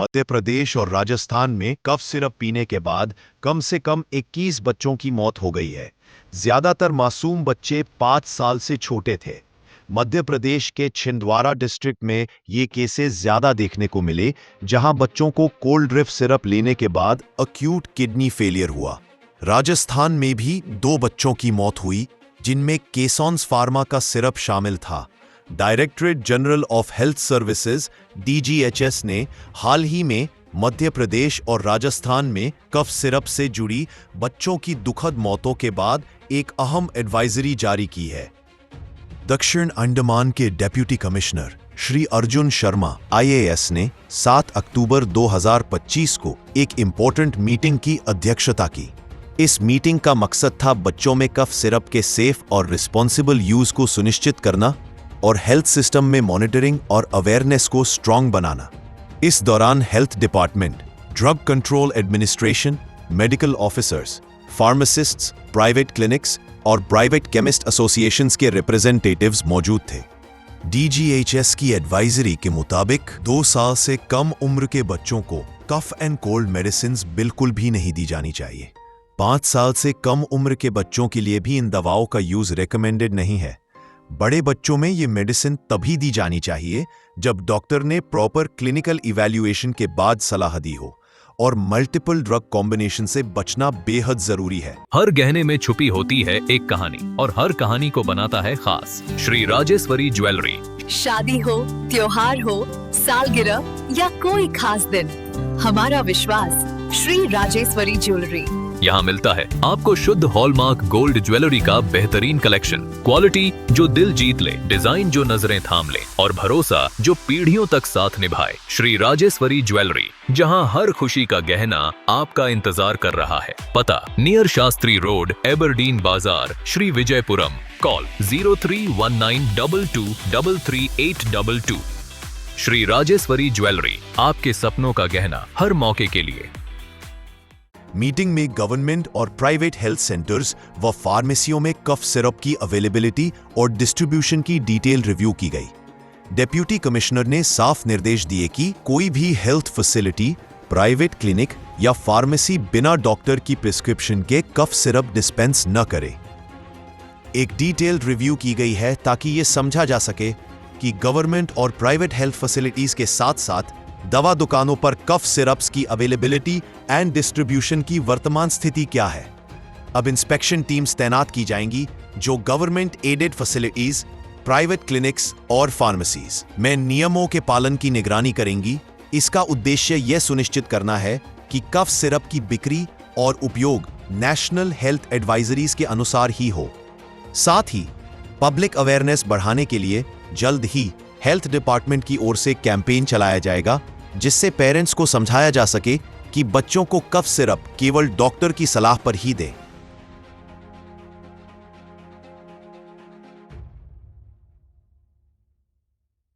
मध्य प्रदेश और राजस्थान में cough syrup पीने के बाद कम से कम 21 बच्चों की मौत हो गई है। ज्यादातर मासूम बच्चे 5 साल से छोटे थे। मध्य प्रदेश के छिंदवाड़ा डिस्ट्रिक्ट में ये केसेस ज्यादा देखने को मिले, जहां बच्चों को कोल्ड ड्रिप सिरप लेने के बाद अक्यूट किडनी फेलियर हुआ। राजस्थान में भी 2 बच्चों की मौत हुई, जिनमें केसॉन्स फार्मा का सिरप शामिल था। Directorate general of health services (DGHS) ने हाल ही में मध्य प्रदेश और राजस्थान में कफ सिरप से जुड़ी बच्चों की दुखद मौतों के बाद एक अहम एडवाइजरी जारी की है। दक्षिण अंडमान के deputy commissioner Shri Arjun Sharma IAS ने 7 अक्टूबर 2025 को एक इंपॉर्टेंट मीटिंग की अध्यक्षता की। इस मीटिंग का मकसद था बच्चों में कफ सिरप के सेफ और रिस्पॉन्सिबल यूज को सुनिश्चित करना और हेल्थ सिस्टम में मॉनिटरिंग और अवेयरनेस को स्ट्रॉन्ग बनाना। इस दौरान health department, drug control administration, medical officers, pharmacists, private clinics और प्राइवेट केमिस्ट एसोसिएशंस के रिप्रेजेंटेटिव्स मौजूद थे। DGHS की एडवाइजरी के मुताबिक 2 साल से कम उम्र के बच्चों को कफ एंड कोल्ड मेडिसिन्स बिल्कुल भी नहीं दी जानी चाहिए। 5 साल से कम उम्र के बच्चों के लिए भी इन दवाओं का यूज रिकमेंडेड नहीं है। बड़े बच्चों में ये मेडिसिन तभी दी जानी चाहिए जब डॉक्टर ने प्रॉपर क्लिनिकल इवैल्यूएशन के बाद सलाह दी हो, और मल्टीपल ड्रग कॉम्बिनेशन से बचना बेहद जरूरी है। हर गहने में छुपी होती है एक कहानी, और हर कहानी को बनाता है खास श्री राजेश्वरी ज्वेलरी। शादी हो, त्योहार हो, सालगिरह या कोई खास दिन, हमारा विश्वास श्री राजेश्वरी ज्वेलरी। यहाँ मिलता है आपको शुद्ध हॉलमार्क गोल्ड ज्वेलरी का बेहतरीन कलेक्शन, क्वालिटी जो दिल जीत ले, डिजाइन जो नजरें थाम ले, और भरोसा जो पीढ़ियों तक साथ निभाए। श्री राजेश्वरी ज्वेलरी, जहाँ हर खुशी का गहना आपका इंतजार कर रहा है। पता नियर शास्त्री रोड, एबरडीन बाजार, श्री विजयपुरम। कॉल 031922333822। श्री राजेश्वरी ज्वेलरी, आपके सपनों का गहना हर मौके के लिए। मीटिंग में गवर्नमेंट और प्राइवेट हेल्थ सेंटर्स व फार्मेसियों में कफ सिरप की अवेलेबिलिटी और डिस्ट्रीब्यूशन की डिटेल रिव्यू की गई। डेप्यूटी कमिश्नर ने साफ निर्देश दिए कि कोई भी हेल्थ फैसिलिटी, प्राइवेट क्लिनिक या फार्मेसी बिना डॉक्टर की प्रिस्क्रिप्शन के कफ सिरप डिस्पेंस न करे। एक डिटेल्ड रिव्यू की गई है ताकि ये समझा जा सके कि गवर्नमेंट और प्राइवेट हेल्थ फैसिलिटीज के साथ साथ दवा दुकानों पर कफ सिरप्स की अवेलेबिलिटी एंड डिस्ट्रीब्यूशन की वर्तमान स्थिति क्या है। अब इंस्पेक्शन टीम्स तैनात की जाएंगी जो government aided facilities, private clinics और फार्मेसीज में नियमों के पालन की निगरानी करेंगी। इसका उद्देश्य यह सुनिश्चित करना है कि कफ सिरप की बिक्री और उपयोग नेशनल हेल्थ एडवाइजरीज के अनुसार ही हो। साथ ही पब्लिक अवेयरनेस बढ़ाने के लिए जल्द ही हेल्थ डिपार्टमेंट की ओर से कैंपेन चलाया जाएगा, जिससे पेरेंट्स को समझाया जा सके कि बच्चों को कफ सिरप केवल डॉक्टर की सलाह पर ही दें।